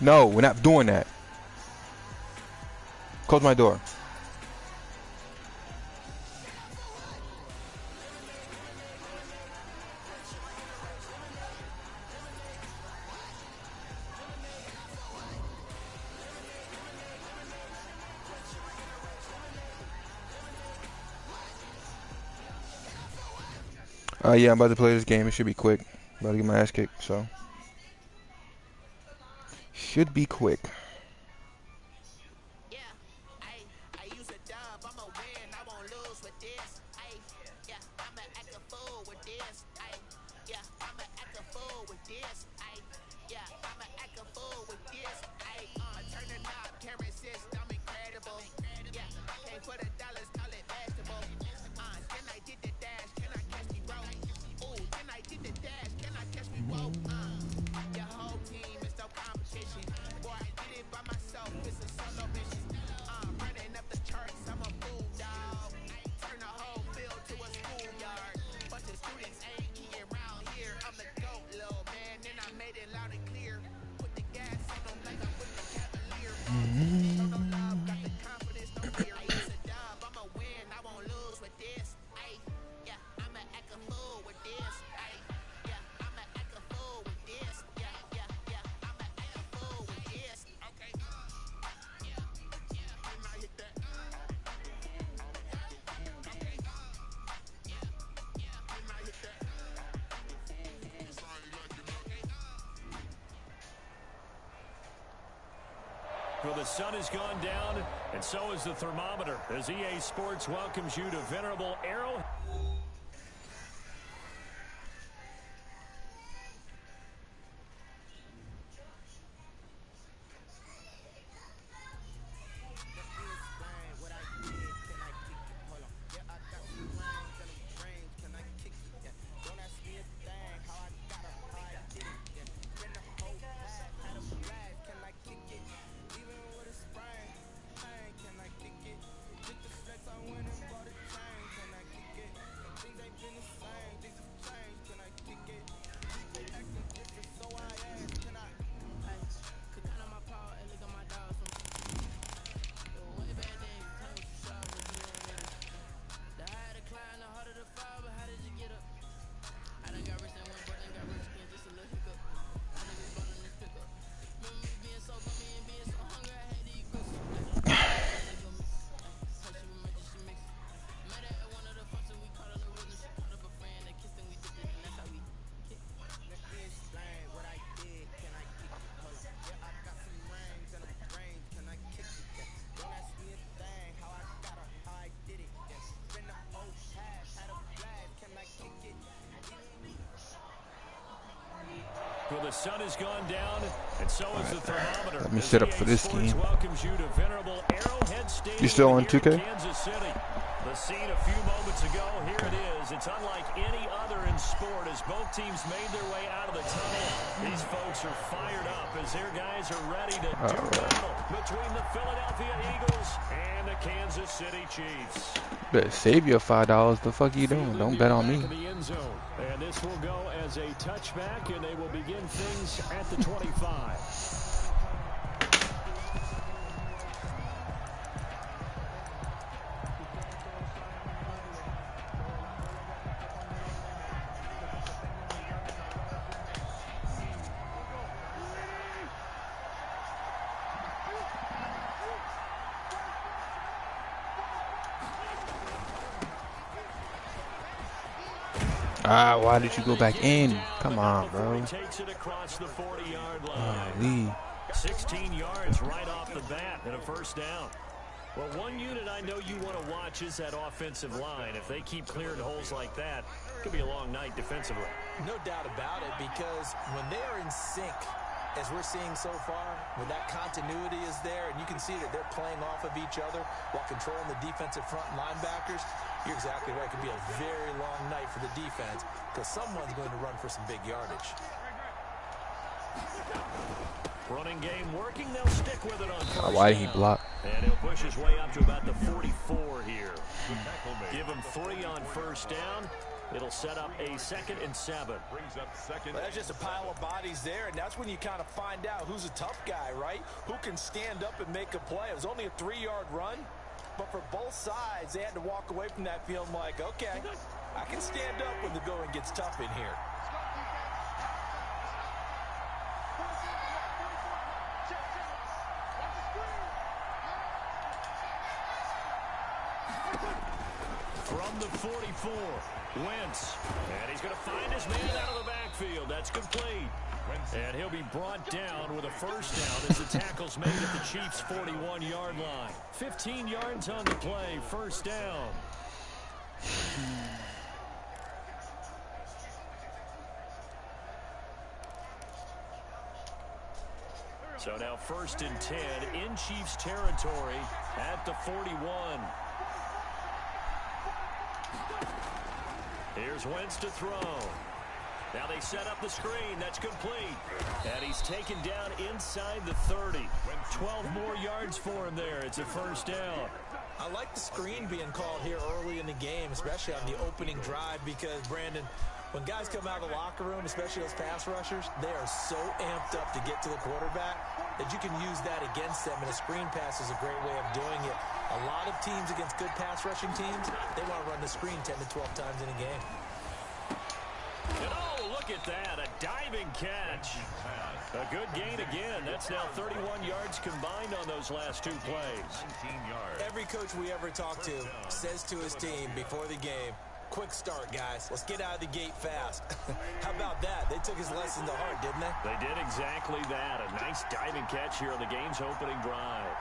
No, we're not doing that. Close my door. Yeah, I'm about to play this game. It should be quick. About to get my ass kicked, so. Should be quick. Well, the sun has gone down, and so is the thermometer, as EA Sports welcomes you to venerable Arrowhead. Well, the sun has gone down, and so is the thermometer. Let me set up for this game. You still on 2K? Kansas City. The scene a few moments ago. Here it is. It's unlike any other in sport as both teams made their way out of the tunnel. These folks are fired up as their guys are ready to do battle between the Philadelphia Eagles and the Kansas City Chiefs. Better save your $5. The fuck you doing? Don't bet on me. And this will go as a touchback, and they will begin things at the 25. Why did you go back in? Come on, bro. Takes it across the 40-yard line. Lee. 16 yards right off the bat and a first down. Well, one unit I know you want to watch is that offensive line. If they keep clearing holes like that, it could be a long night defensively. No doubt about it, because when they are in sync, as we're seeing so far, when that continuity is there, and you can see that they're playing off of each other while controlling the defensive front linebackers, you're exactly right. It could be a very long night for the defense because someone's going to run for some big yardage. Running game working. They'll stick with it on first down. Why did he block? And he'll push his way up to about the 44 here. Give him 3 on first down. It'll set up a 2nd and 7. Brings up second. Well, that's just a pile of bodies there, and that's when you kind of find out who's a tough guy, right? Who can stand up and make a play. It was only a 3-yard run, but for both sides, they had to walk away from that feeling like, okay, I can stand up when the going gets tough in here. From the 44, Wentz. And he's going to find his man out of the backfield. That's complete. And he'll be brought down with a first down as the tackle's made at the Chiefs' 41-yard line. 15 yards on the play, first down. So now 1st and 10 in Chiefs territory at the 41. Here's Wentz to throw. Now they set up the screen. That's complete. And he's taken down inside the 30. 12 more yards for him there. It's a first down. I like the screen being called here early in the game, especially on the opening drive, because, Brandon, when guys come out of the locker room, especially those pass rushers, they are so amped up to get to the quarterback that you can use that against them, and a screen pass is a great way of doing it. A lot of teams against good pass rushing teams, they want to run the screen 10 to 12 times in a game. And oh, look at that, a diving catch. A good gain again. That's now 31 yards combined on those last 2 plays. Every coach we ever talk to says to his team before the game, quick start, guys. Let's get out of the gate fast. How about that? They took his lesson to heart, didn't they? They did exactly that. A nice diving catch here on the game's opening drive.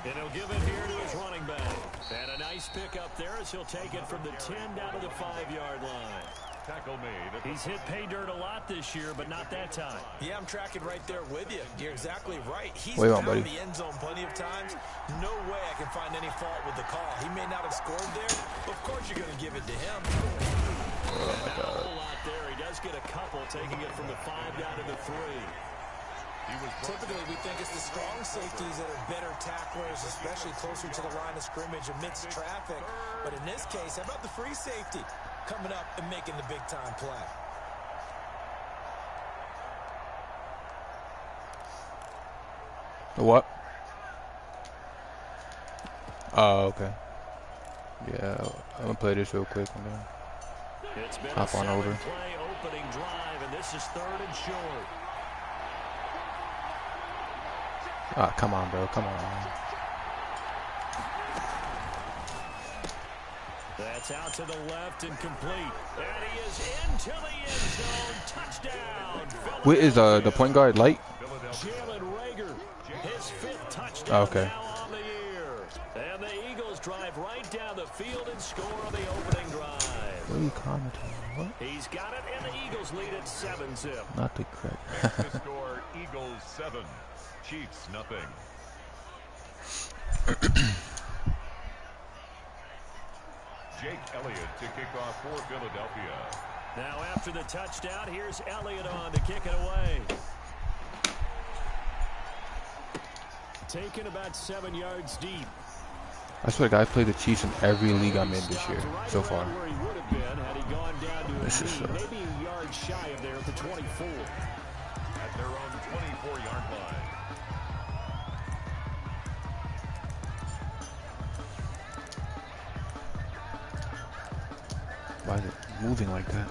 And he'll give it here to his running back. And a nice pick up there as he'll take it from the 10 down to the 5-yard line. Tackle made. He's hit pay dirt a lot this year, but not that time. Yeah, I'm tracking right there with you. You're exactly right. He's found the end zone plenty of times. No way I can find any fault with the call. He may not have scored there. Of course you're going to give it to him. Not a whole lot there. He does get a couple, taking it from the 5 down to the 3. Typically, we think it's the strong safeties that are better tacklers, especially closer to the line of scrimmage amidst traffic. But in this case, how about the free safety coming up and making the big-time play? What? Oh, okay. Yeah, I'm gonna play this real quick and then It's been hop on over. Play opening drive, and this is 3rd and short. Ah, come on, bro. Come on. That's out to the left and complete. And he is into the end zone. Touchdown. What is the point guard? Light? Jalen Rager, his 5th touchdown Okay. now on the year. And the Eagles drive right down the field and score on the opening drive. What are you commenting? What? He's got it, and the Eagles lead at 7-zip. Not the correct. The score, Eagles 7, Chiefs nothing. Jake Elliott to kick off for Philadelphia. Now after the touchdown, here's Elliott on to kick it away. Taken about 7 yards deep. I swear to God, I've played the Chiefs in every league I'm in this year so far. Where he would have been had he gone down to This is maybe a yard shy of there at the 24. At their own 24-yard line. Why is it moving like that?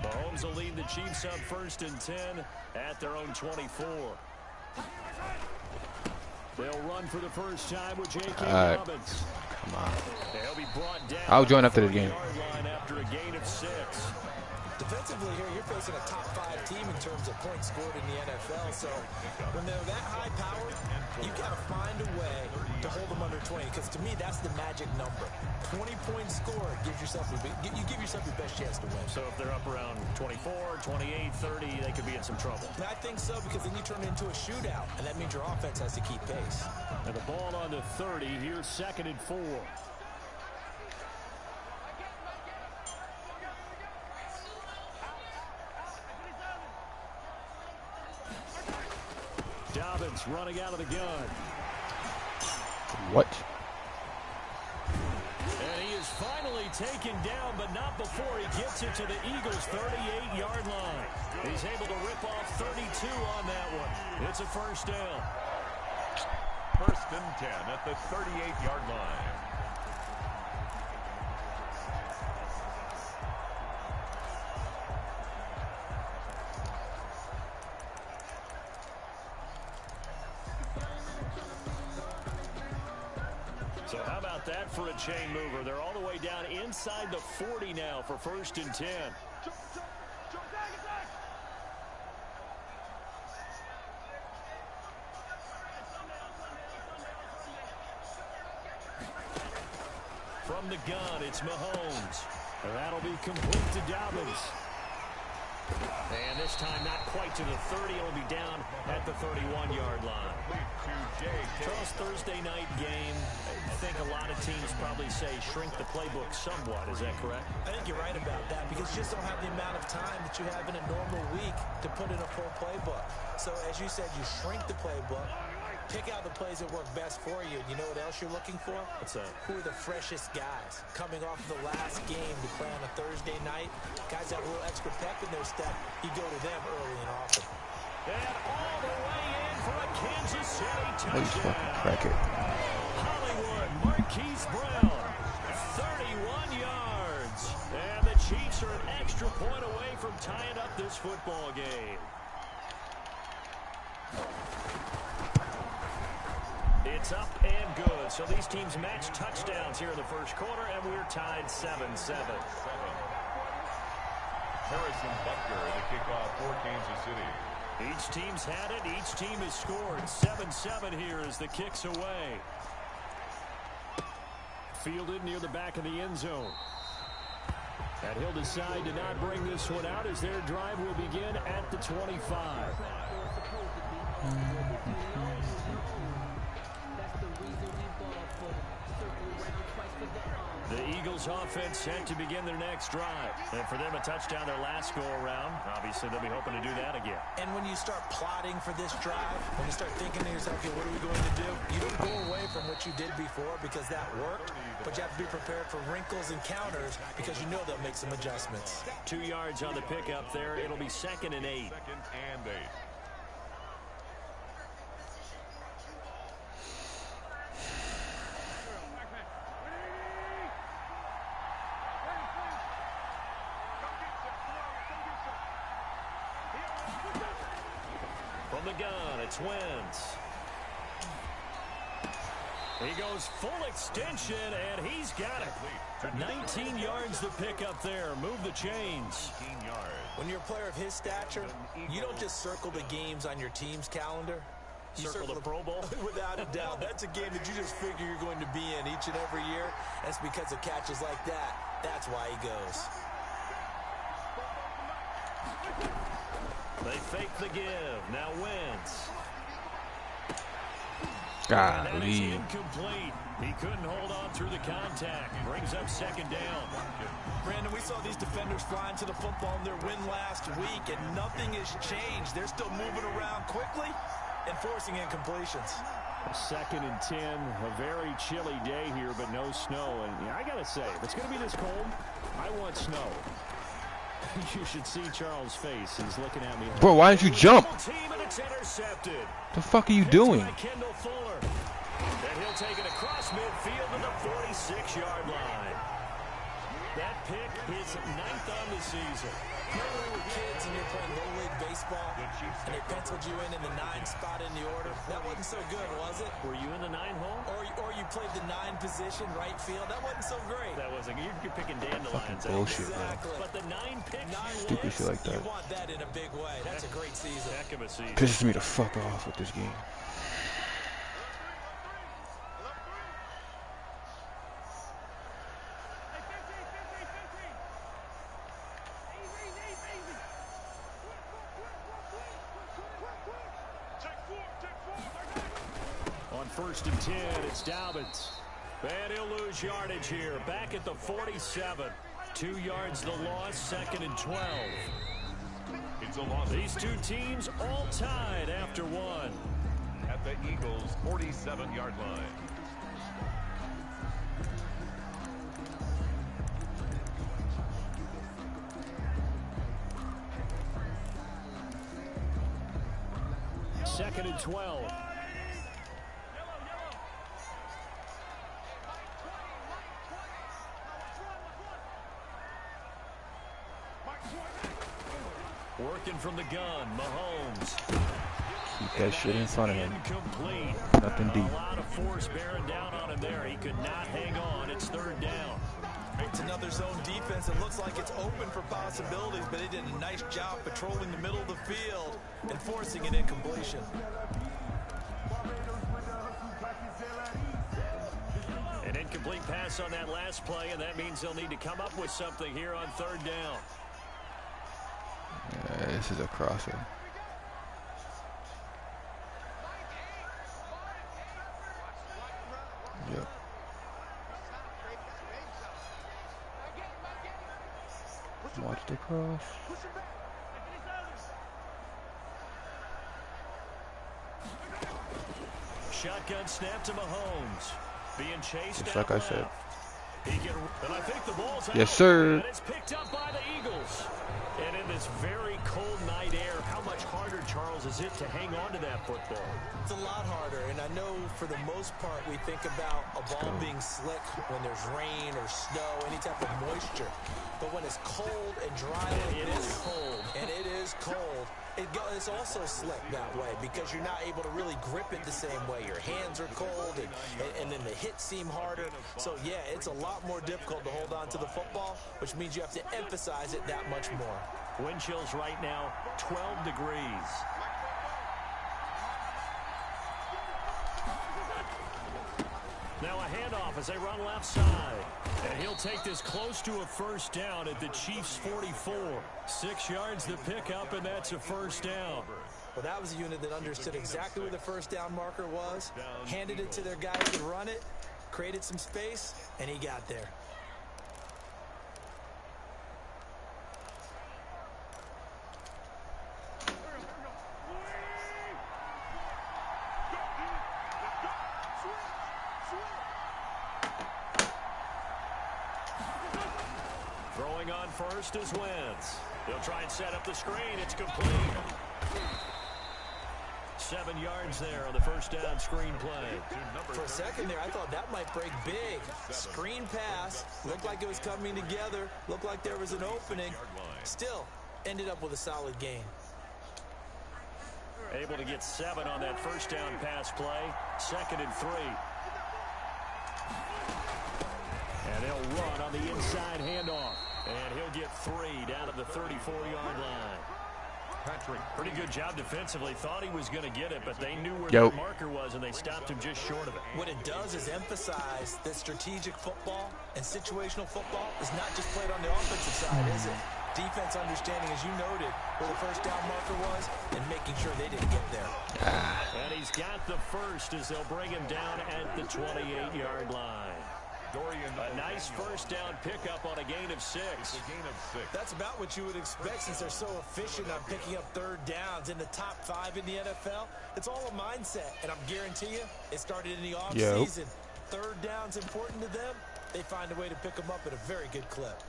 Mahomes will lead the Chiefs up 1st and 10 at their own 24. They'll run for the first time with J.K. Dobbins. Come on. They'll be brought down I'll join after the game. line after a gain of 6. Defensively here, you're facing a top 5 team in terms of points scored in the NFL. So when they're that high powered, you've got to find a way to hold them under 20. Because to me, that's the magic number. 20 points scored gives yourself you give yourself your best chance to win. So if they're up around 24, 28, 30, they could be in some trouble. And I think so, because then you turn it into a shootout, and that means your offense has to keep pace. And the ball on the 30. Here's 2nd and 4. Dobbins running out of the gun. What? And he is finally taken down, but not before he gets it to the Eagles' 38-yard line. He's able to rip off 32 on that one. It's a first down. 1st and 10 at the 38-yard line. So how about that for a chain mover? They're all the way down inside the 40 now for 1st and 10. From the gun, it's Mahomes. And that'll be complete to Dobbins. And this time not quite to the 30. It'll be down at the 31-yard line. Charles, Thursday night game. I think a lot of teams probably say shrink the playbook somewhat. Is that correct? I think you're right about that, because you just don't have the amount of time that you have in a normal week to put in a full playbook. So as you said, you shrink the playbook, pick out the plays that work best for you. You know what else you're looking for? What's that? Who are the freshest guys coming off the last game to play on a Thursday night? Guys have a little extra pep in their step. You go to them early and often. And all the way in for a Kansas City Oh, you fucking touchdown. crackhead. Hollywood, Marquise Brown, 31 yards. And the Chiefs are an extra point away from tying up this football game. It's up and good. So these teams match touchdowns here in the first quarter, and we're tied 7-7. Harrison Butker, the kickoff for Kansas City. Each team's had it. Each team has scored. 7-7 here as the kick's away. Fielded near the back of the end zone. And he'll decide to not bring this one out as their drive will begin at the 25. The Eagles offense set to begin their next drive. And for them, a touchdown their last go-around. Obviously, they'll be hoping to do that again. And when you start plotting for this drive, when you start thinking to yourself, okay, what are we going to do? You don't go away from what you did before because that worked, but you have to be prepared for wrinkles and counters because you know they'll make some adjustments. 2 yards on the pickup there. It'll be 2nd and 8. 2nd and 8. From the gun, it's Wentz. He goes full extension, and he's got it. 19 yards to pick up there. Move the chains. 18 yards. When you're a player of his stature, you don't just circle the games on your team's calendar. You Circle the Pro Bowl? Without a doubt. That's a game that you just figure you're going to be in each and every year. That's because of catches like that. That's why he goes. They fake the give. Now Wentz. Golly. And that is incomplete. He couldn't hold on through the contact. Brings up 2nd down. Brandon, we saw these defenders flying to the football in their win last week, and nothing has changed. They're still moving around quickly and forcing incompletions. 2nd and 10. A very chilly day here, but no snow. And I got to say, if it's going to be this cold, I want snow. You should see Charles' face. He's looking at me. Bro, why didn't you jump? Team and it's intercepted. The fuck are you doing? Kendall Fuller. And he'll take it across midfield to the 46-yard line. That pick his 9th on the season. Remember when we were kids and you're playing Little League baseball and they penciled you in the 9 spot in the order? That wasn't so good, was it? Were you in the 9 hole? Or you played the 9 position, right field? That wasn't so great. That wasn't. You're picking dandelions. Bullshit, exactly. But the 9 picks. Stupid shit like that. You want that in a big way. That's a great season. Heck of a season. Pisses me the fuck off with this game. On 1st and 10, it's Dobbins. And he'll lose yardage here. Back at the 47. 2 yards the loss, 2nd and 12. It's a loss. These two teams all tied after 1. At the Eagles' 47-yard line. Second and 12. Working from the gun, Mahomes. Keep that shit in front of him. Incomplete. Nothing deep. A lot of force bearing down on him there. He could not hang on. It's 3rd down. It's another zone defense. It looks like it's open for possibilities, but they did a nice job patrolling the middle of the field and forcing an incompletion. An incomplete pass on that last play, and that means they'll need to come up with something here on 3rd down. Yeah, this is a crosser. Yep. Watch the cross. Shotgun snap to Mahomes. Being chased Just out like I said. left. And I think the ball's out. Yes, sir. And it's picked up by the Eagles. And in this very cold night air, how much harder, Charles, is it to hang on to that football? It's a lot harder, and I know for the most part we think about a ball being slick when there's rain or snow, any type of moisture. But when it's cold and dry like It this, is cold. and it is cold, it's also slick that way because you're not able to really grip it the same way. Your hands are cold, and then the hits seem harder. So, yeah, it's a lot more difficult to hold on to the football, which means you have to emphasize it that much more. Wind chills right now, 12 degrees. Now a handoff as they run left side. And he'll take this close to a 1st down at the Chiefs' 44. 6 yards the pickup, and that's a 1st down. Well, that was a unit that understood exactly where the 1st down marker was, handed it to their guy who could run it, created some space, and he got there. Throwing on first is Wentz. They'll try and set up the screen. It's complete. 7 yards there on the 1st down screen play. For a second there, I thought that might break big. Screen pass. Looked like it was coming together. Looked like there was an opening. Still, ended up with a solid gain. Able to get 7 on that 1st down pass play. 2nd and 3. And they'll run on the inside handoff. And he'll get 3 down at the 34-yard line. Patrick, pretty good job defensively. Thought he was going to get it, but they knew where the marker was, and they stopped him just short of it. What it does is emphasize that strategic football and situational football is not just played on the offensive side, is it? Defense understanding, as you noted, where the 1st down marker was and making sure they didn't get there. And he's got the 1st as they'll bring him down at the 28-yard line. A nice 1st down pickup on a gain of 6. That's about what you would expect since they're so efficient on picking up 3rd downs in the top 5 in the NFL. It's all a mindset, and I'm guarantee you it started in the offseason. 3rd down's important to them. They find a way to pick them up at a very good clip.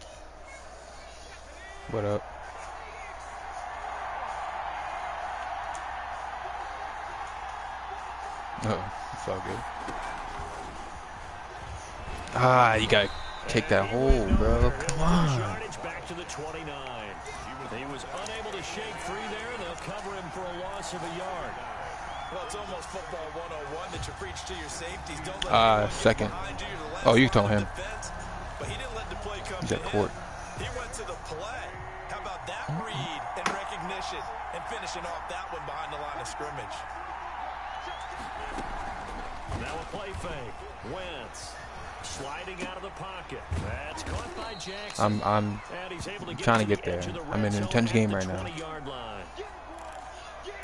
What up? Oh, it's all good. Ah, you got take that hole, bro. Come on. Back to the 29. He was unable to shake free there. They'll cover him for a loss of a yard. Well, it's almost football 101 that you preach to your safeties. Don't let second. Oh, you told him. Defense, but he didn't let the play come He's to at court. him. He went to the play. How about that read and recognition and finishing off that one behind the line of scrimmage? Now a play fake. Wentz sliding out of the pocket. That's caught by Jackson. I'm trying to get there. I'm in an intense game right now.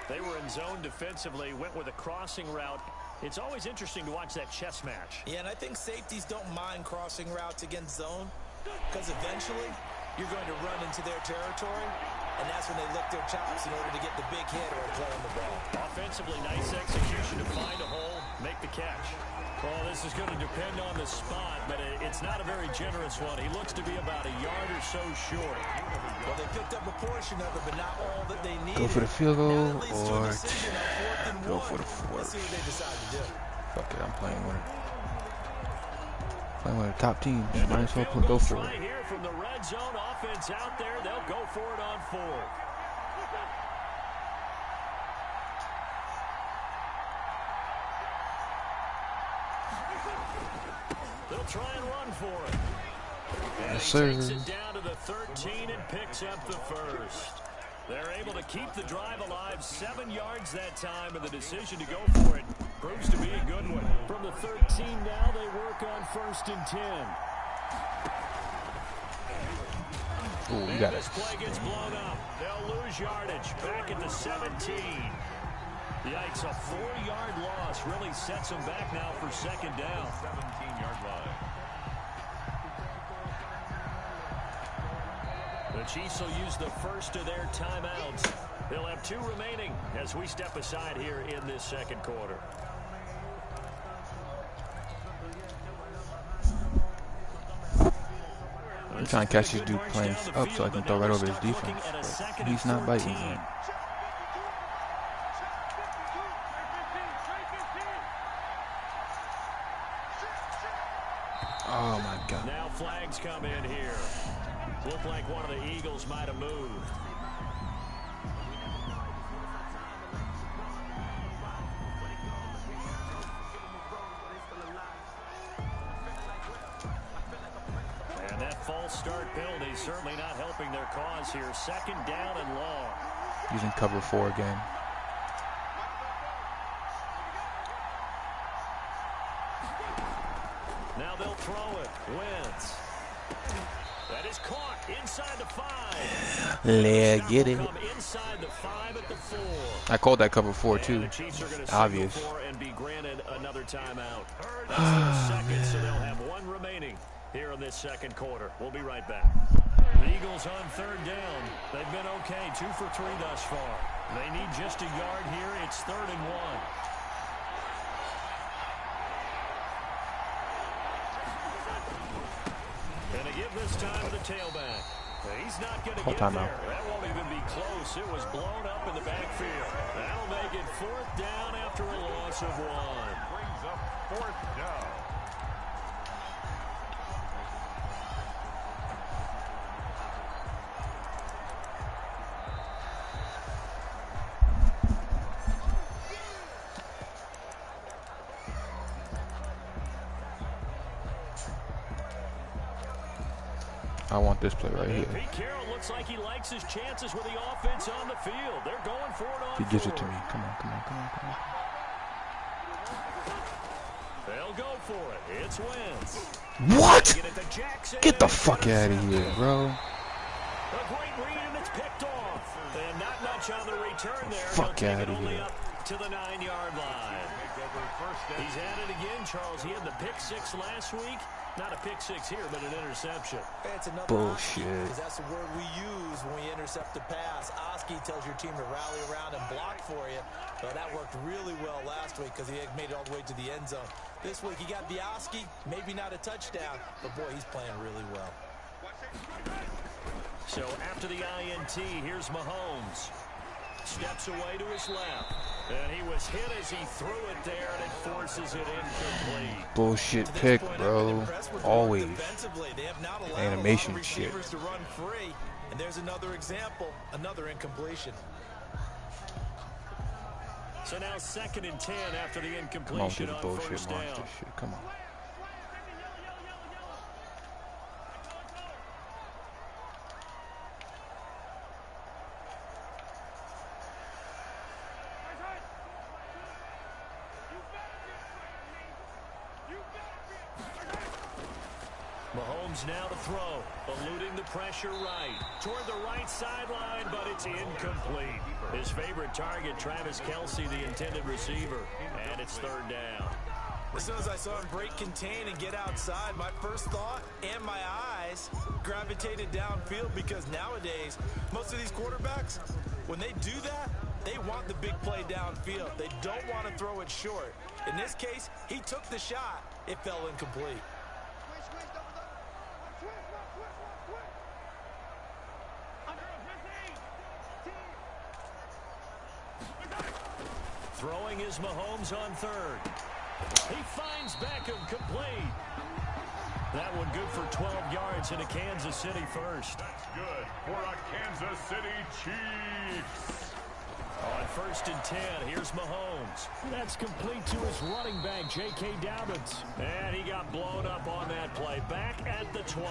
They were in zone defensively, went with a crossing route. It's always interesting to watch that chess match. Yeah, and I think safeties don't mind crossing routes against zone because eventually you're going to run into their territory, and that's when they lick their chops in order to get the big hit or play on the ball. Offensively, nice execution to find a hole, make the catch. Well, this is going to depend on the spot, but it's not a very generous one. He looks to be about a yard or so short. Well, they picked up a portion of it, but not all that they needed. Go for the field goal or go for the fourth. Let's see what they decide to do. Fuck it, I'm playing with it. Playing with a top team. Might as well go for it. Right here from the red zone offense out there, they'll go for it on fourth. They'll try and run for it. And yes, he sir. takes it down to the 13 and picks up the first. They're able to keep the drive alive, 7 yards that time, and the decision to go for it proves to be a good one. From the 13 now, they work on 1st and 10. Ooh, you got it. This play gets blown up. They'll lose yardage back at the 17. Yikes, a 4-yard loss really sets them back now for 2nd down. 17-yard line. The Chiefs will use the first of their timeouts. They'll have 2 remaining as we step aside here in this 2nd quarter. I'm trying to catch this dude playing up so I can throw right over his defense. But he's not biting me. Oh my God. Now flags come in here. Looked like one of the Eagles might have moved. And that false start penalty certainly not helping their cause here. 2nd down and long. He's in cover 4 again. Now they'll throw it. Wentz. That is caught inside the 5. Let's get it. Inside the 5 at the 4. I called that cover 4 too. Obvious. And be granted another timeout. That's their 2nd, so they'll have 1 remaining here in this 2nd quarter. We'll be right back. The Eagles on 3rd down. They've been okay, 2 for 3 thus far. They need just a yard here. It's 3rd and 1. And to give this time to the tailback. He's not going to get there. That won't even be close. It was blown up in the backfield. That'll make it 4th down after a loss of 1. Brings up 4th down. I want this play right here. Pete Carroll looks like he likes his chances with the offense on the field. They're going for it on He gives it to me. Come on, come on, come on, come on. They'll go for it. It's Wentz. What? Get Get the fuck out of here, bro. A great read and it's picked off. And not much on the return there. Fuck out of here. Up to the 9-yard line. He's at it again, Charles. He had the pick 6 last week. Not a pick 6 here, but an interception. It's another bullshit. Because that's the word we use when we intercept a pass. Oski tells your team to rally around and block for you. Well, that worked really well last week because he had made it all the way to the end zone. This week he got the Oski, maybe not a touchdown, but boy, he's playing really well. So after the INT, here's Mahomes. steps away to his left. And he was hit as he threw it there, and it forces it incomplete. Bullshit pick, bro. Always. Animation shit. To run free. And there's another example, another incompletion. So now 2nd and 10 after the Come on, incompletion do the on bullshit first down. monster shit. Come on. Mahomes now to throw, eluding the pressure right. Toward the right sideline, but it's incomplete. His favorite target, Travis Kelce, the intended receiver. And it's 3rd down. As soon as I saw him break contain and get outside, my first thought and my eyes gravitated downfield, because nowadays, most of these quarterbacks, when they do that, they want the big play downfield. They don't want to throw it short. In this case, he took the shot. It fell incomplete. Throwing is Mahomes on 3rd. He finds Beckham, complete. That one good for 12 yards into Kansas City first. That's good for a Kansas City Chiefs. On 1st and 10, here's Mahomes. That's complete to his running back, J.K. Dobbins. And he got blown up on that play. Back at the 20.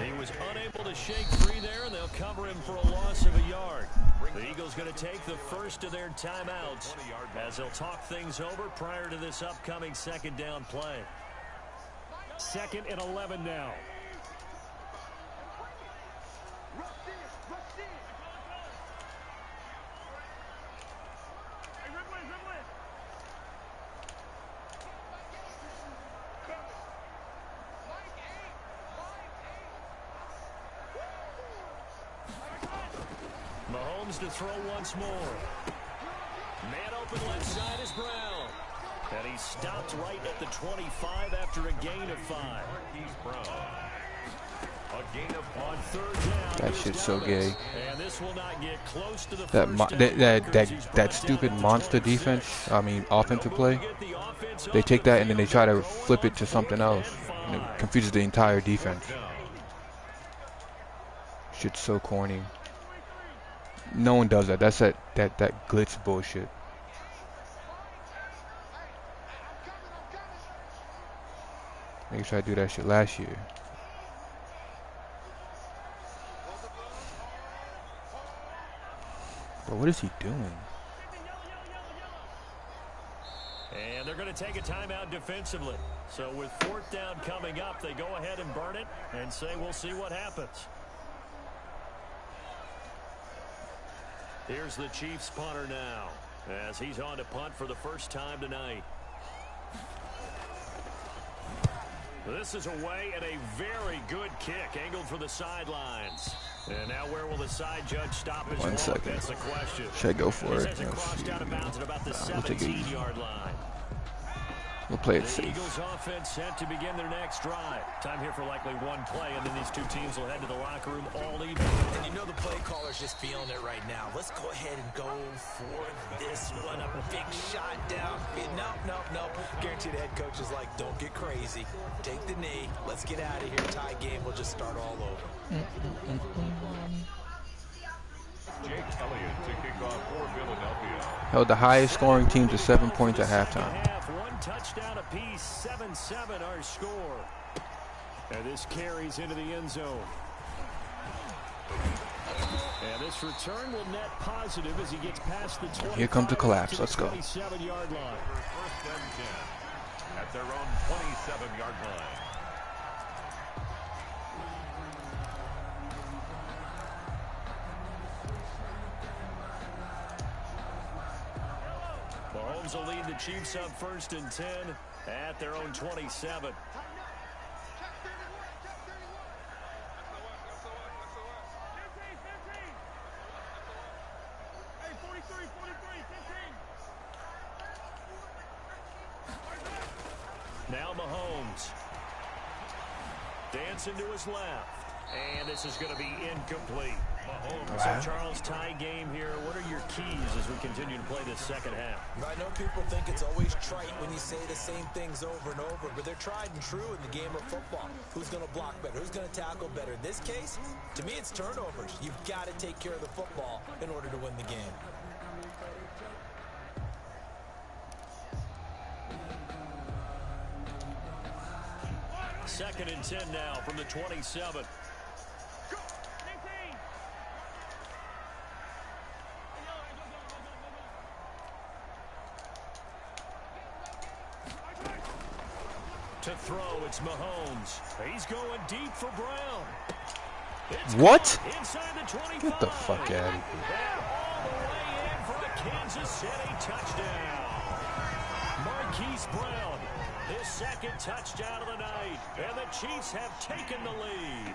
He was unable to shake free there, and they'll cover him for a loss of a yard. The Eagles going to take the first of their timeouts as they'll talk things over prior to this upcoming 2nd down play. 2nd and 11 now. Mahomes to throw once more. Man open left side is Brown. And he stopped right at the 25 after a gain of 5. A gain of on 3rd down. That shit's so gay. And this will not get close to the that stupid monster defense, I mean offensive play, they take that and then they try to flip it to something else. And it confuses the entire defense. Shit's so corny. No one does that. That's that glitz bullshit. They tried to do that shit last year. But what is he doing? And they're going to take a timeout defensively. So with 4th down coming up, they go ahead and burn it and say we'll see what happens. Here's the Chiefs punter now as he's on to punt for the first time tonight. This is away and a very good kick angled for the sidelines. And now where will the side judge stop his One walk? second. That's the question. Should I go for it? He says it crossed out of bounds at about the We'll take it easy. 17-yard line. We'll play it The safe. Eagles offense set to begin their next drive. Time here for likely one play, and then these two teams will head to the locker room all evening. And you know the play caller's just feeling it right now. Let's go ahead and go for this one. A big shot down. Nope. Guaranteed the head coach is like, don't get crazy. Take the knee. Let's get out of here. Tie game. We'll just start all over. Jake Elliott to kick off for Philadelphia. Held the highest scoring team to 7 points at halftime. One touchdown apiece, 7-7 our score. And this carries into the end zone. And this return will net positive as he gets past the 25. Here comes the collapse. Let's go. 27-yard line. First and 10 at their own 27-yard line. Mahomes will lead the Chiefs up 1st and 10 at their own 27. Now Mahomes. Dancing to his left. And this is going to be incomplete. So, Charles, tie game here. What are your keys as we continue to play this second half. I know people think it's always trite when you say the same things over and over, but they're tried and true in the game of football. Who's going to block better? Who's going to tackle better? In this case, to me, it's turnovers. You've got to take care of the football in order to win the game. Second and 10 now from the 27. To throw, it's Mahomes. He's going deep for Brown. It's What? inside the 25. Get the fuck out of here. They're all the way in for a Kansas City touchdown. Marquise Brown, his second touchdown of the night, and the Chiefs have taken the lead.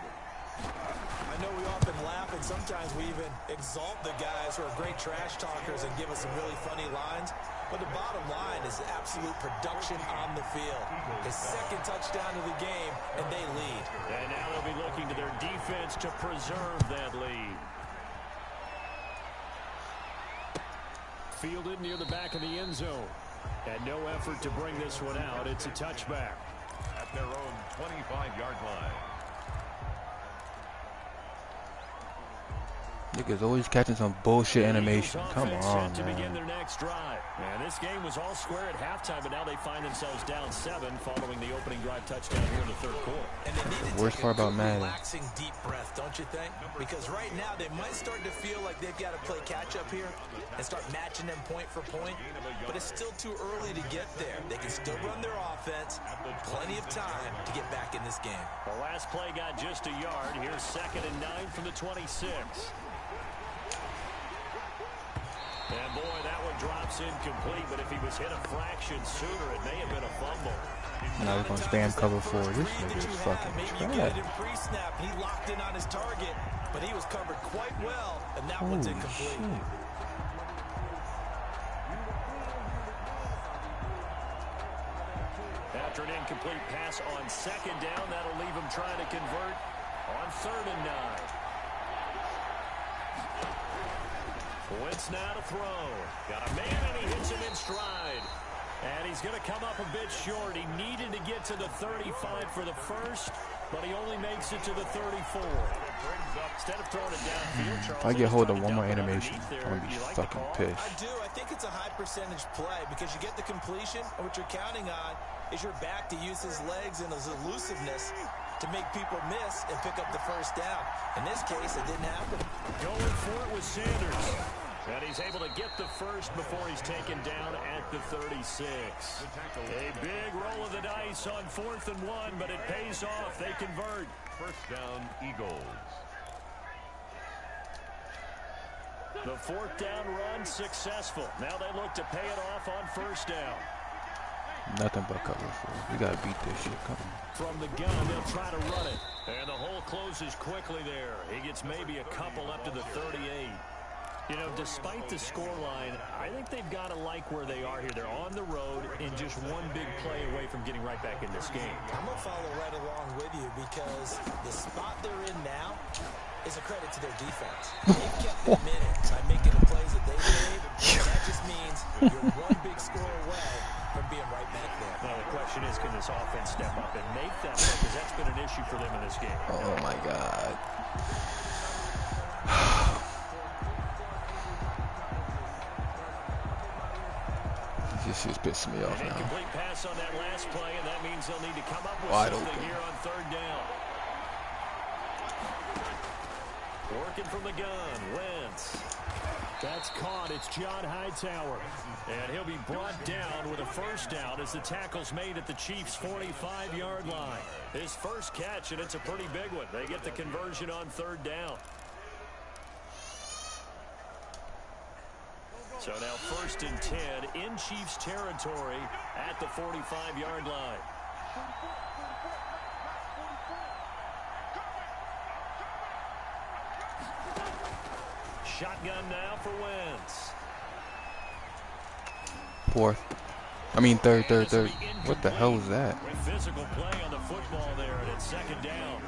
I know we often laugh, and sometimes we even exalt the guys who are great trash talkers and give us some really funny lines. But the bottom line is absolute production on the field. His second touchdown of the game, and they lead. And now they'll be looking to their defense to preserve that lead. Fielded near the back of the end zone. And no effort to bring this one out. It's a touchback. At their own 25-yard line. Niggas always catching some bullshit animation. Come on, to begin man. their next drive. And this game was all square at halftime, but now they find themselves down 7 following the opening drive touchdown here in the third quarter. And they need to Worst take part a about good, Madden. relaxing, deep breath, don't you think? Because right now they might start to feel like they've got to play catch-up here and start matching them point for point. But it's still too early to get there. They can still run their offense. Plenty of time to get back in this game. The last play got just a yard. Here's 2nd and 9 from the 26. And boy, that one drops incomplete, but if he was hit a fraction sooner, it may have been a fumble. Now we're going to spam cover 4. This nigga is fucking trash. Pre-snap, he locked in on his target, but he was covered quite well, and that one's incomplete. Shit. After an incomplete pass on 2nd down, that'll leave him trying to convert on 3rd and 9. Wentz now to throw. Got a man, and he hits him in stride. And he's going to come up a bit short. He needed to get to the 35 for the first, but he only makes it to the 34. Instead of throwing it downfield, Charles, If I get hold of one more animation, I'm going to be fucking pissed. I do. I think it's a high percentage play because you get the completion, and what you're counting on is your back to use his legs and his elusiveness to make people miss and pick up the first down. In this case, it didn't happen. Going for it with Sanders. And he's able to get the first before he's taken down at the 36. A big roll of the dice on 4th and 1, but it pays off. They convert. First down, Eagles. The 4th down run successful. Now they look to pay it off on 1st down. Nothing but cover 4. We got to beat this shit. Come on. From the gun, they'll try to run it. And the hole closes quickly there. He gets maybe a couple up to the 38. You know, despite the scoreline, I think they've got to like where they are here. They're on the road and just one big play away from getting right back in this game. I'm going to follow right along with you because the spot they're in now is a credit to their defense. They've kept them in it by making the plays that they've made. And that just means you're one big score away from being right back there. Now, the question is, can this offense step up and make that play? Because that's been an issue for them in this game. Oh, my God. This just pissing me off An now. incomplete pass on that last play, and that means they'll need to come up with Wide something open. here on 3rd down. Working from the gun, Wentz. That's caught. It's John Hightower. And he'll be brought down with a first down as the tackle's made at the Chiefs' 45-yard line. His first catch, and it's a pretty big one. They get the conversion on 3rd down. So now 1st and 10 in Chiefs territory at the 45-yard line. Shotgun now for Wentz. 4th. I mean, third. What the hell was that? Physical play on the football there, and it's 2nd down.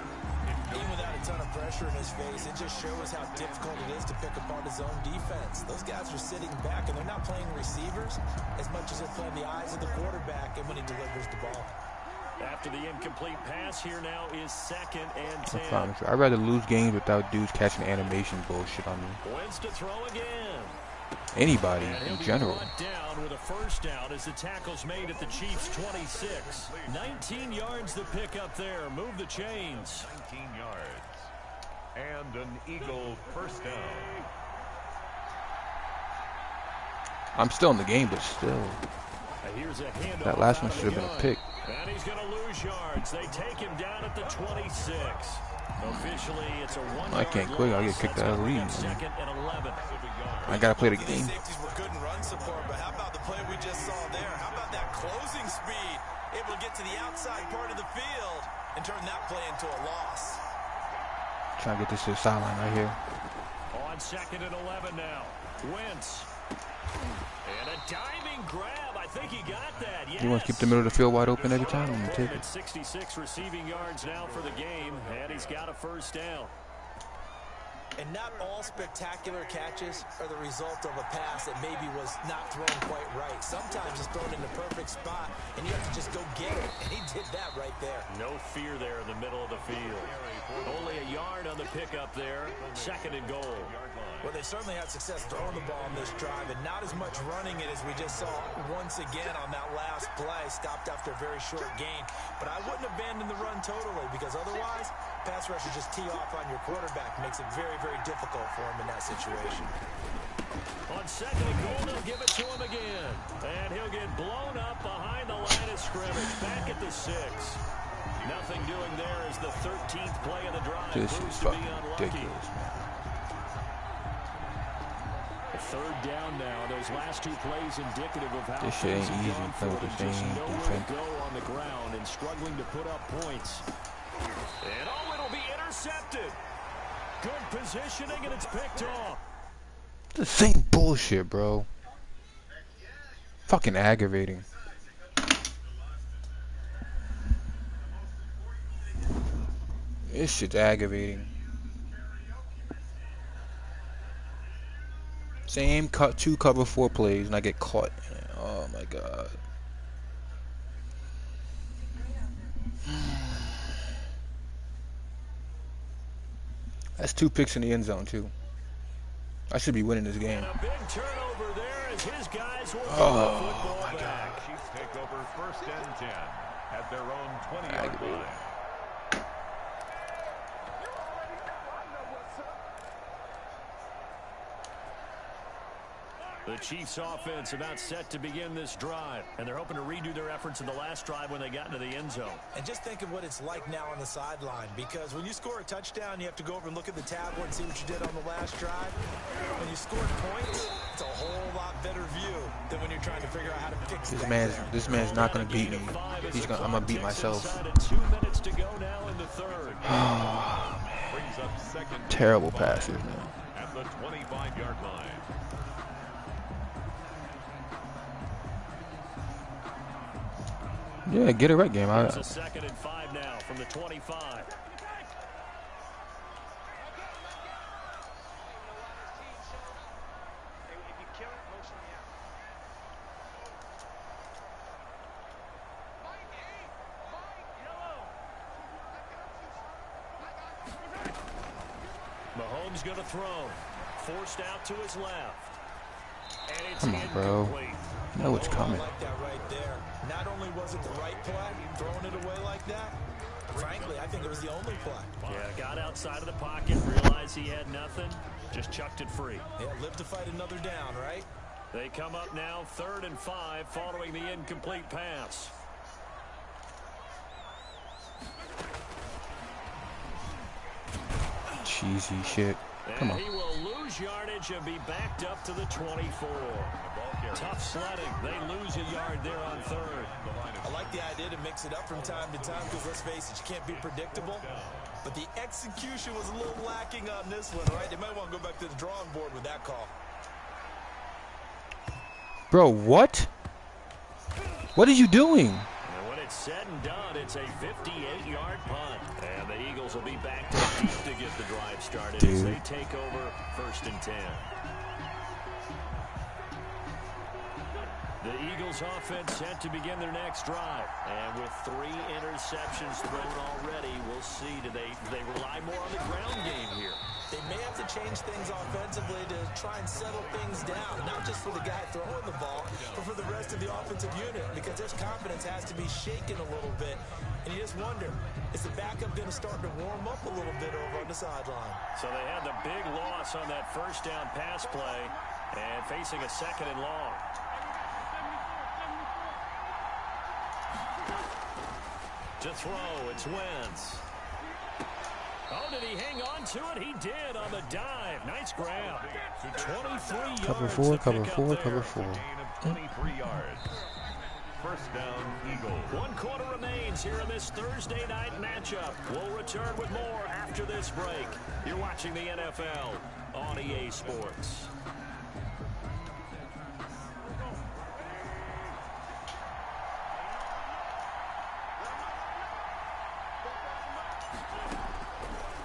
Even without a ton of pressure in his face, it just shows how difficult it is to pick apart his own defense. Those guys are sitting back, and they're not playing receivers as much as they're playing the eyes of the quarterback and when he delivers the ball. After the incomplete pass, here now is 2nd and 10. I'd rather lose games without dudes catching animation bullshit on me. Wins to throw again. Anybody in general. Down with a first down as the tackle's made at the Chiefs' 26. 19 yards to pick up there. Move the chains. 19 yards. And an Eagle first down. I'm still in the game, but still. That last one should have been a pick. And he's going to lose yards. They take him down at the 26. Officially, it's a 1 I can't quit. I get kicked out of the league. 2nd and 11. I gotta play the game. Safeties were good in run support, but how about the play we just saw there? How about that closing speed? Able to get to the outside part of the field and turn that play into a loss. Trying to get this to the sideline right here. On 2nd and 11 now. Wentz. And a diving grab. I think he got that. Yes. You want to keep the middle of the field wide open every time? I'm gonna take it. 66 receiving yards now for the game, and he's got a first down. And not all spectacular catches are the result of a pass that maybe was not thrown quite right. Sometimes it's thrown in the perfect spot, and you have to just go get it. And he did that right there. No fear there in the middle of the field. Only a yard on the pickup there. 2nd and goal. Well, they certainly had success throwing the ball on this drive, and not as much running it as we just saw once again on that last play. Stopped after a very short gain. But I wouldn't abandon the run totally, because otherwise, pass rushers just tee off on your quarterback. Makes it very, very difficult for him in that situation. On 2nd and goal, they'll give it to him again. And he'll get blown up behind the line of scrimmage. Back at the 6. Nothing doing there as the 13th play of the drive. This is fucking ridiculous, man. 3rd down now. Those last 2 plays indicative of how this shit ain't easy. Play with the same defense. Go on the ground and struggling to put up points. And it'll be intercepted. Good positioning, and it's picked off. The same bullshit, bro. Fucking aggravating. This shit's aggravating. Same cut 2 cover 4 plays, and I get caught. Oh my god. That's 2 picks in the end zone too. I should be winning this game. And a big turnover there as his guys will oh my god. Chiefs take over 1st and 10 at their own 20-yard line. The Chiefs offense about set to begin this drive, and they're hoping to redo their efforts in the last drive when they got into the end zone. And just think of what it's like now on the sideline, because when you score a touchdown, you have to go over and look at the tablet and see what you did on the last drive. When you scored points, it's a whole lot better view than when you're trying to figure out how to fix This man's not gonna beat me. I'm gonna beat myself. 2 minutes to go now in the 3rd. Oh man. Terrible passes, man. At the 25-yard line. Yeah, get it right, game. It's a 2nd and 5 now from the 25. Mahomes going to throw. Forced out to his left. And it's come on, bro. You know what's coming. I like that right there. Not only was it the right play, throwing it away like that, frankly, I think it was the only play. Yeah, got outside of the pocket, realized he had nothing, just chucked it free. Yeah, live to fight another down, right? They come up now 3rd and 5 following the incomplete pass. Cheesy shit. Come on. He will lose yardage and be backed up to the 24. Tough sledding. They lose a yard there on 3rd. I like the idea to mix it up from time to time because, let's face it, you can't be predictable. But the execution was a little lacking on this one, right? They might want to go back to the drawing board with that call. Bro, what? What are you doing? And when it's said and done, it's a 58-yard punt. And they Eagles will be back to deep to get the drive started as they take over 1st and 10. The Eagles offense set to begin their next drive. And with 3 interceptions thrown already, we'll see. Do they rely more on the ground game here? They may have to change things offensively to try and settle things down, not just for the guy throwing the ball, but for the rest of the offensive unit, because their confidence has to be shaken a little bit. And you just wonder, is the backup going to start to warm up a little bit over on the sideline? So they had the big loss on that 1st down pass play and facing a 2nd and long. To throw, it's Wentz. Oh, did he hang on to it? He did on the dive. Nice grab. 23 yards. Cover 4, cover 4, cover 4. Gain of 23 yards. 1st down, Eagles. 1 quarter remains here in this Thursday night matchup. We'll return with more after this break. You're watching the NFL on EA Sports.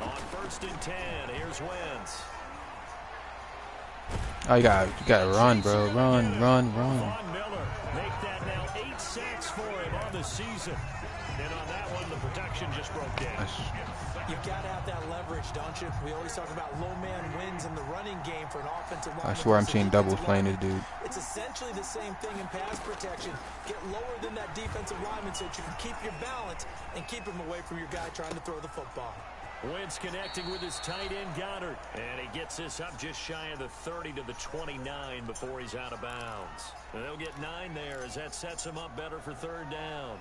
On 1st and 10, here's Wentz. Oh, you gotta run, bro. Run. Von Miller make that now 8 sacks for him on the season. And on that one, the protection just broke down. You've got to have that leverage, don't you? We always talk about low man wins in the running game for an offensive line. I swear I'm seeing doubles playing this dude. It's essentially the same thing in pass protection. Get lower than that defensive lineman so that you can keep your balance and keep him away from your guy trying to throw the football. Wentz connecting with his tight end Goddard. And he gets this up just shy of the 30 to the 29 before he's out of bounds. And they'll get 9 there as that sets him up better for 3rd down.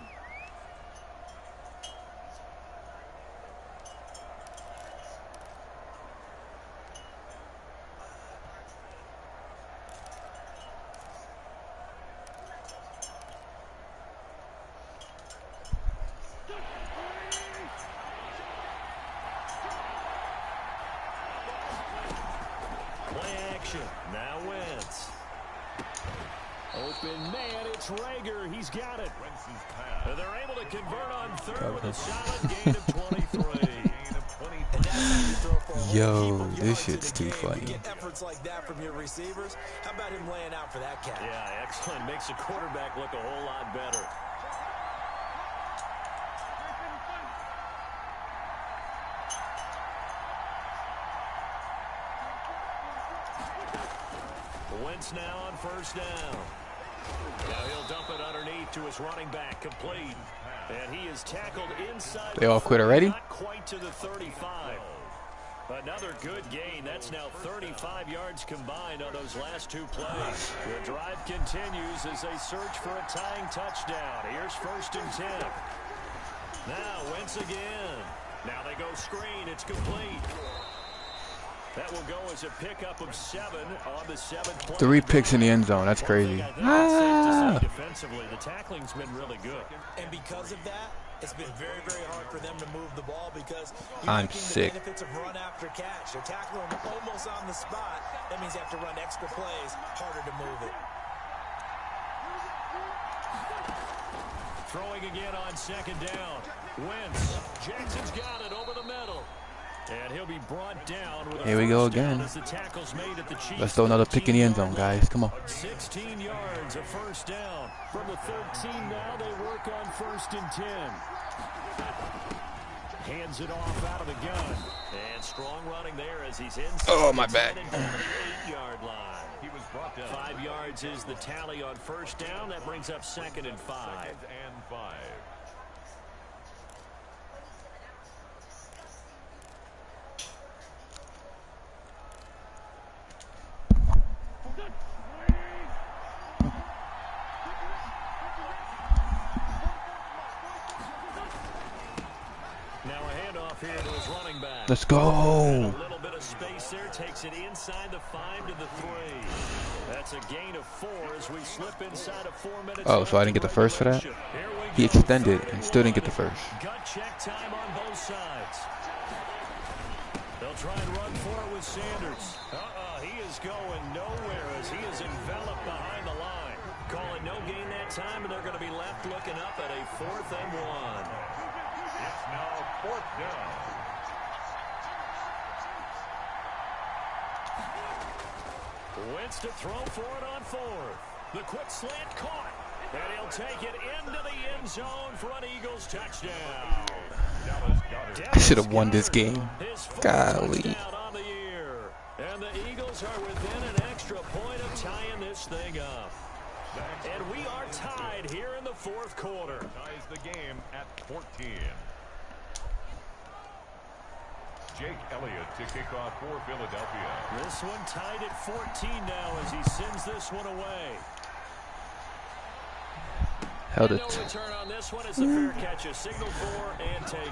Now Wentz. Open man, it's Rager. He's got it. And they're able to convert on 3rd with a solid gain of 23. Yo, this shit's too funny. Get efforts like that from your receivers. How about him laying out for that catch? Yeah, excellent. Makes the quarterback look a whole lot better. Wentz now on 1st down. Now he'll dump it underneath to his running back, complete. And he is tackled inside. They all quit already? Not quite to the 35. Another good gain. That's now 35 yards combined on those last 2 plays. The drive continues as they search for a tying touchdown. Here's 1st and 10. Now Wentz again. Now they go screen. It's complete. That will go as a pickup of 7 on the 7th play. 3 picks in the end zone. That's crazy. Defensively, the tackling's been really good. And because of that, it's been very, very hard for them to move the ball because I'm sick. The benefits of run after catch. They're tackling them almost on the spot. That means they have to run extra plays, harder to move it. Throwing again on 2nd down. Wentz. Jackson's got it over the middle. And he'll be brought down with a Here we go again. Let's throw another pick in the end zone, guys. Come on. 16 yards, a 1st down. From the 13 now, they work on 1st and 10. Hands it off out of the gun. And strong running there as he's inside. Oh, my bad. The 8-yard line. He was brought down. 5 yards is the tally on 1st down. That brings up 2nd and 5. 2nd and 5. Let's go. A little bit of space there, takes it inside the 5 to the 3. That's a gain of 4 as we slip inside of 4 minutes. Oh, so I didn't get the first for that? He extended and still didn't get the first. Gut check time on both sides. They'll try and run for it with Sanders. He is going nowhere as he is enveloped behind the line. Calling no gain that time, and they're going to be left looking up at a 4th and 1. now 4th down. Wentz to throw for it on 4th. The quick slant caught. And he'll take it into the end zone for an Eagles touchdown. I should have won this game. Golly. On the year. And the Eagles are within an extra point of tying this thing up. And we are tied here in the 4th quarter. Ties the game at 14. Jake Elliott to kick off for Philadelphia. This one tied at 14 now as he sends this one away. Held it. No return on this one. It's a fair catch. A signal for and take.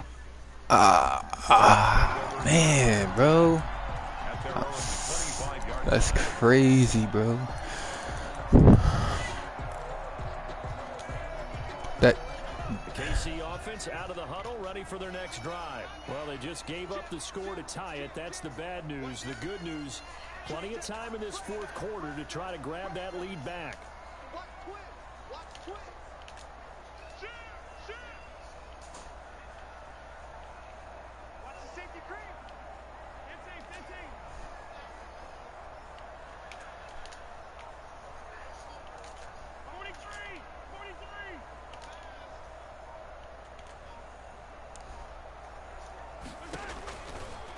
Man, bro. That's crazy, bro. That. The KC offense out of the huddle, ready for their next drive. Well, they just gave up the score to tie it. That's the bad news. The good news, plenty of time in this 4th quarter to try to grab that lead back.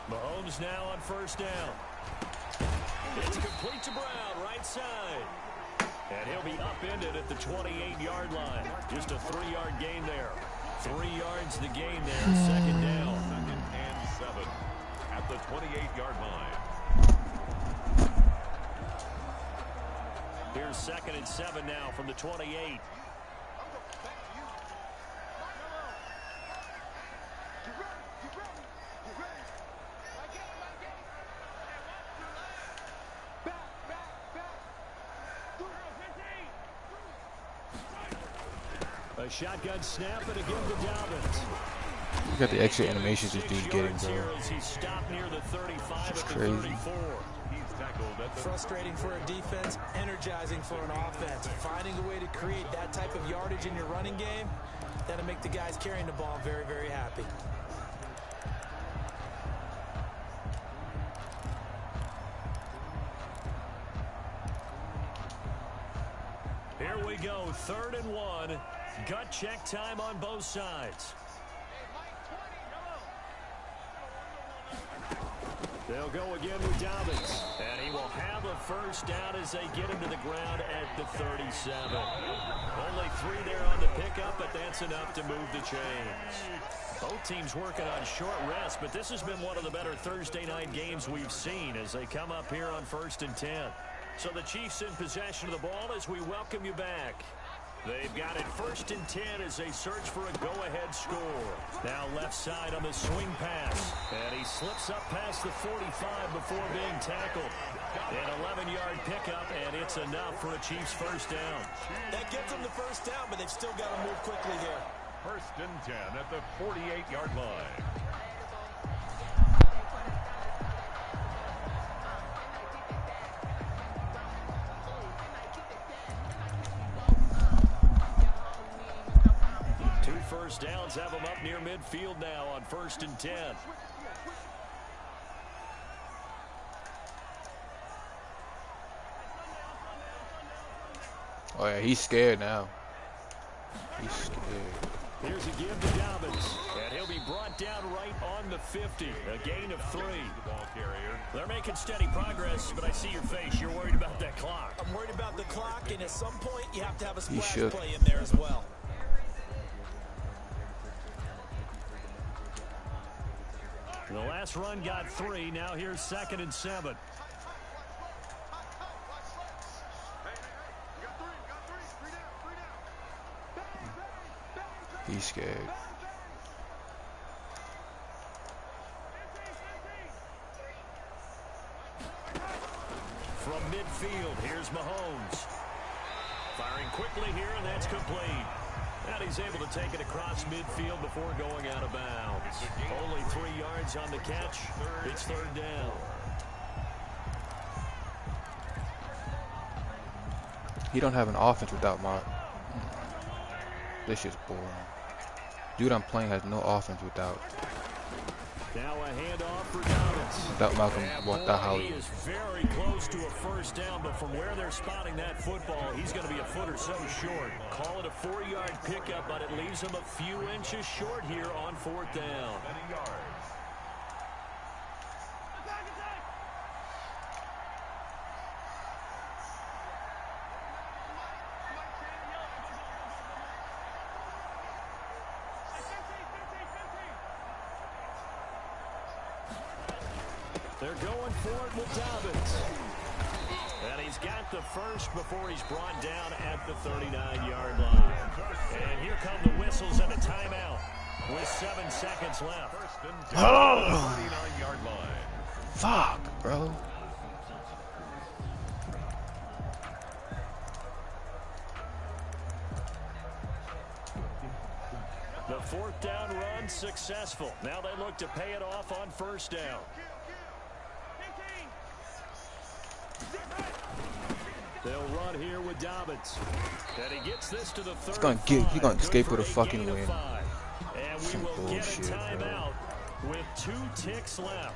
Mahomes now on 1st down. It's complete to Brown, right side. And he'll be upended at the 28-yard line. Just a 3-yard gain there. 3 yards the gain there. 2nd down. 2nd and 7 at the 28-yard line. Here's 2nd and 7 now from the 28. A shotgun snap and again to Dobbins. You got the extra animations this dude's getting, bro. It's crazy. Frustrating for a defense, energizing for an offense. Finding a way to create that type of yardage in your running game, that'll make the guys carrying the ball very, very happy. Here we go, 3rd and 1. Gut check time on both sides. They'll go again with Dobbins. And he will have a 1st down as they get him to the ground at the 37. Only 3 there on the pickup, but that's enough to move the chains. Both teams working on short rest, but this has been one of the better Thursday night games we've seen as they come up here on 1st and 10. So the Chiefs in possession of the ball as we welcome you back. They've got it 1st and 10 as they search for a go-ahead score. Now left side on the swing pass. And he slips up past the 45 before being tackled. An 11-yard pickup, and it's enough for a Chiefs 1st down. That gets them the 1st down, but they've still got to move quickly here. 1st and 10 at the 48-yard line. Two 1st downs have them up near midfield now on 1st and 10. Oh yeah, he's scared now. He's scared. Here's a give to Dobbins, and he'll be brought down right on the 50. A gain of 3. Ball carrier. They're making steady progress, but I see your face. You're worried about that clock. I'm worried about the clock, and at some point, you have to have a He splash should. play in there as well. The last run got 3. Now here's 2nd and 7. He's scared. From midfield, here's Mahomes. Firing quickly here, and that's complete. And he's able to take it across midfield before going out of bounds. Only 3 yards on the catch. It's 3rd down. He don't have an offense without Mott. This shit's boring. Dude I'm playing has no offense without Now a handoff for Dobbins. Malcolm, And without boy, Howard. he is very close to a first down, but from where they're spotting that football, he's going to be a foot or so short. Call it a 4-yard pickup, but it leaves him a few inches short here on 4th down. They're going for it with Dobbins. And he's got the first before he's brought down at the 39-yard line. And here come the whistles and a timeout with 7 seconds left. Oh! 39-yard line. Fuck, bro. The 4th down run successful. Now they look to pay it off on 1st down. They'll run here with Dobbins. And he gets this to the 35. He's gonna escape with a fucking win. And we will get a timeout with 2 ticks left.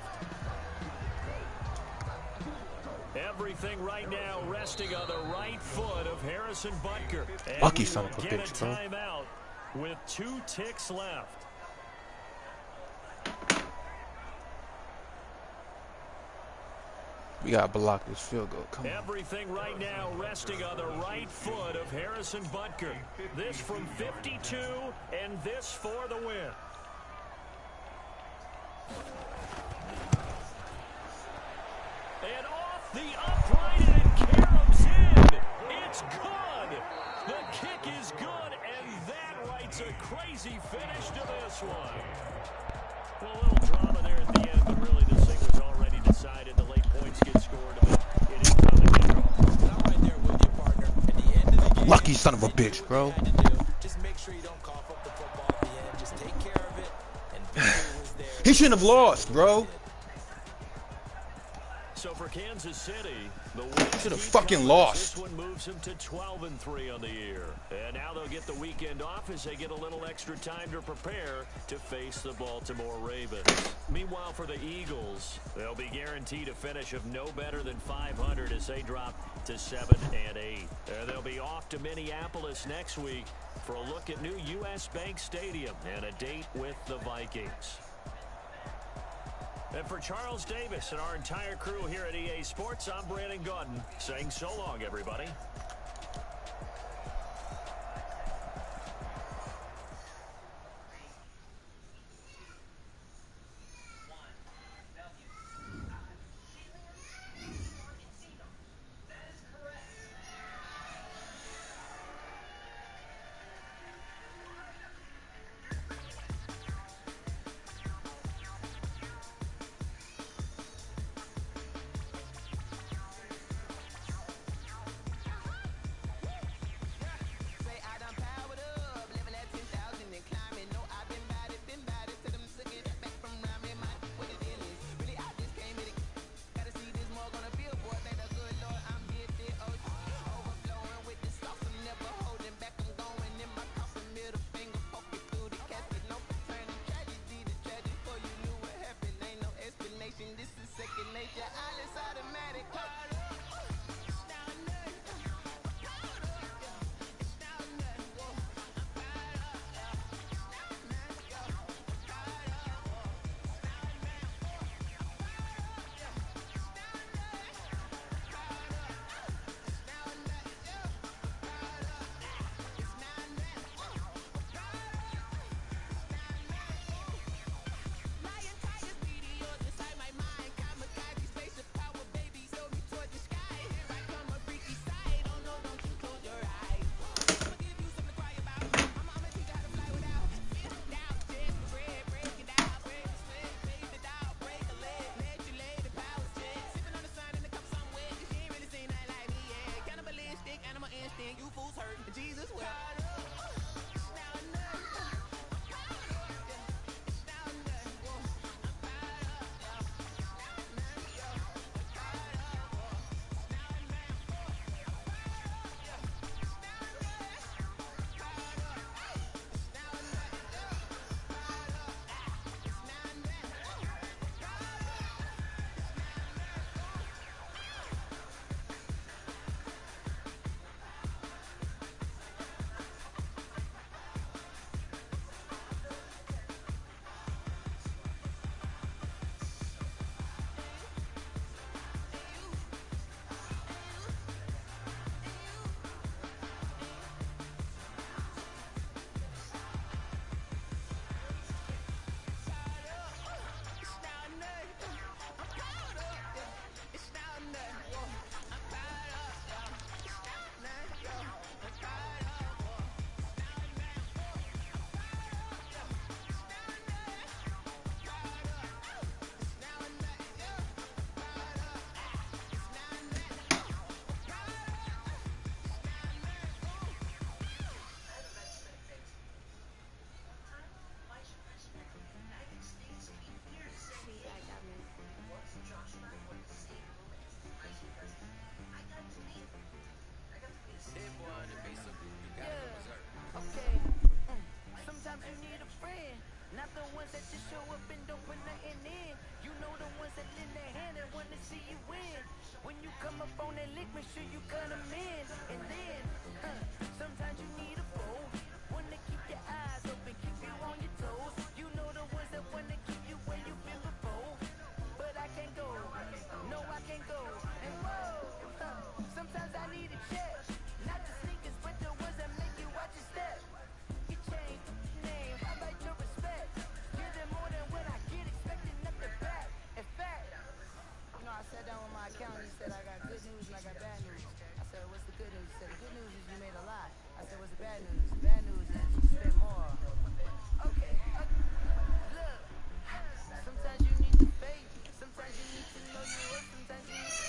Everything right now resting on the right foot of Harrison Butker. And Lucky we son will of a get bitch, bro. timeout with 2 ticks left. We gotta block this field goal. Come on. Everything right now resting on the right foot of Harrison Butker. This from 52, and this for the win. And off the upright, and it caroms in. It's good. The kick is good, and that writes a crazy finish to this one. Well, a little drama there at the end, but really this thing was already decided. The late points get scored, but it is time to kick off. I'm right there with you, partner. At the end of the game, Lucky son of a bitch, bro. just make sure you don't cough up the football at the end. Just take care of it, and victory was there. He shouldn't have lost, bro. So for Kansas City, the win Should have fucking lost. This one moves them to 12-3 on the year. And now they'll get the weekend off as they get a little extra time to prepare to face the Baltimore Ravens. Meanwhile, for the Eagles, they'll be guaranteed a finish of no better than 500 as they drop to 7-8. And they'll be off to Minneapolis next week for a look at new U.S. Bank Stadium and a date with the Vikings. And for Charles Davis and our entire crew here at EA Sports, I'm Brandon Gaudin saying so long, everybody. sure you cut them in. And then, sometimes you need a bowl. One to keep your eyes open, keep you on your toes. You know the ones that want to keep you where you've been before. But I can't go, no I can't go. And whoa, sometimes I need a check. Not the sneakers, but the ones that make you watch your step. You change name, how about your respect? Give them more than what I get, expecting nothing back. In fact, you know, I sat down with my accountant, he said I got good news and I got bad news. I said, what's the good news? He said, the good news is you made a lot. I said, what's the bad news? The bad news is you spent more. Okay, look, sometimes you need the faith, sometimes you need to know your worth, sometimes you need to...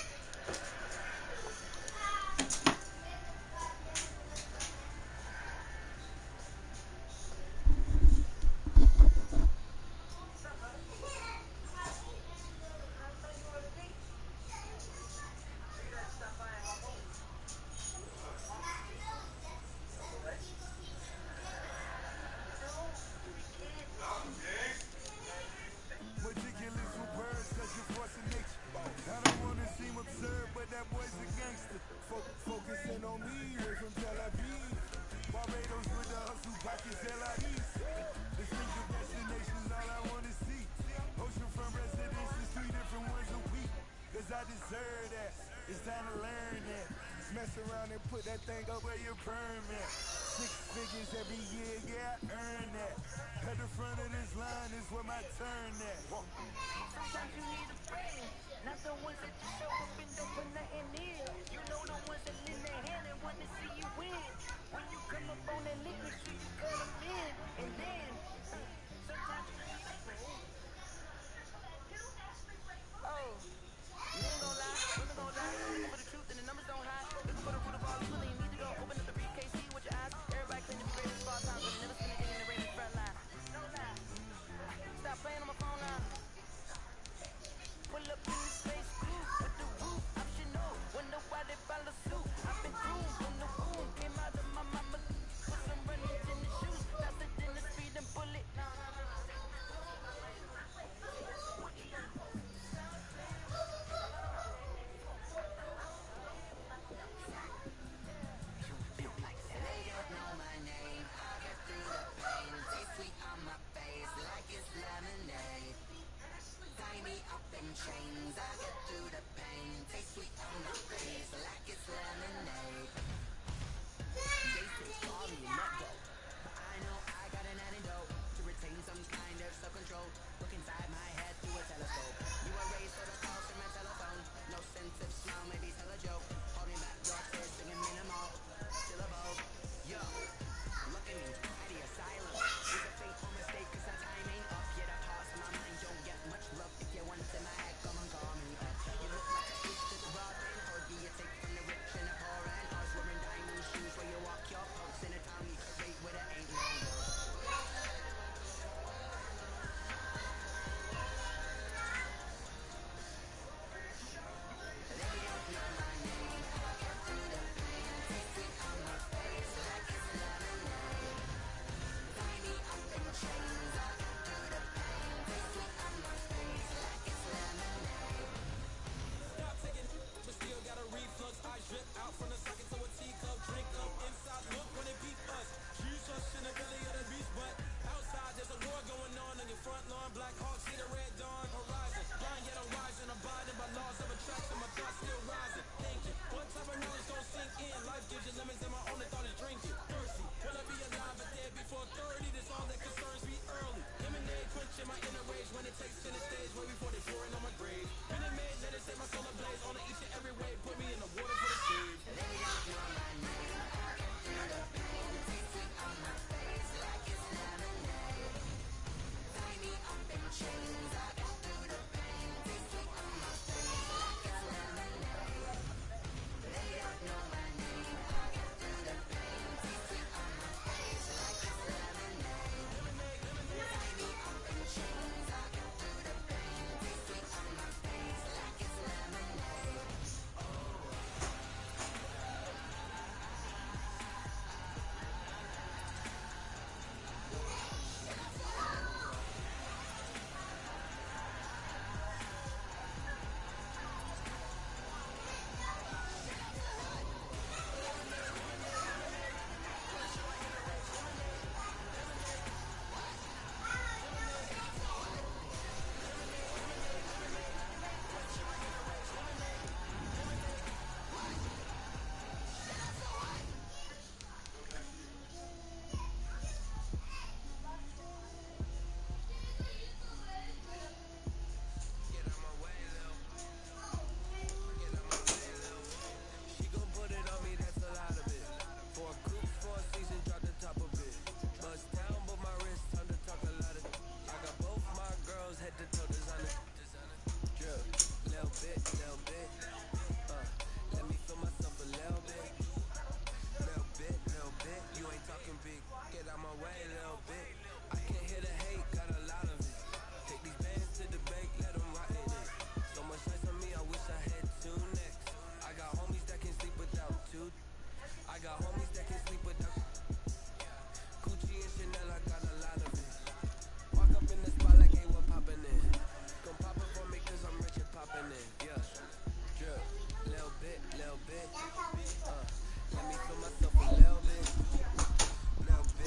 Meticulous with words, cause you're forcing nature. I don't wanna seem absurd, but that boy's a gangster. Focusing on me, way from Tel Aviv. Barbados with the hustle pockets, LIDs. Distinctive destinations, all I wanna see. Oceanfront residences, 3 different ones a week. Cause I deserve that, it's time to learn that. Mess around and put that thing up where your permit. 6 figures every year, yeah, I earn that. At the front of this line is where my turn at. Sometimes you need a friend, not the ones that just show up and don't put nothing in. You know the ones that lend their hand and want to see you win. When you come up on that lick, make sure you cut them in. And then, sometimes you need a friend. Oh, you ain't gonna lie, women gonna lie. Looking for the truth and the numbers don't hide. Looking for the root of all evil, then you need to go open up the briefcase, see with your eyes. Everybody claim to be great at small times, but they never spend a day in the rain in the front line. No lie. Stop playing on my phone line. Pull up in the space coupe with the roof option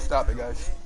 Stop it, guys.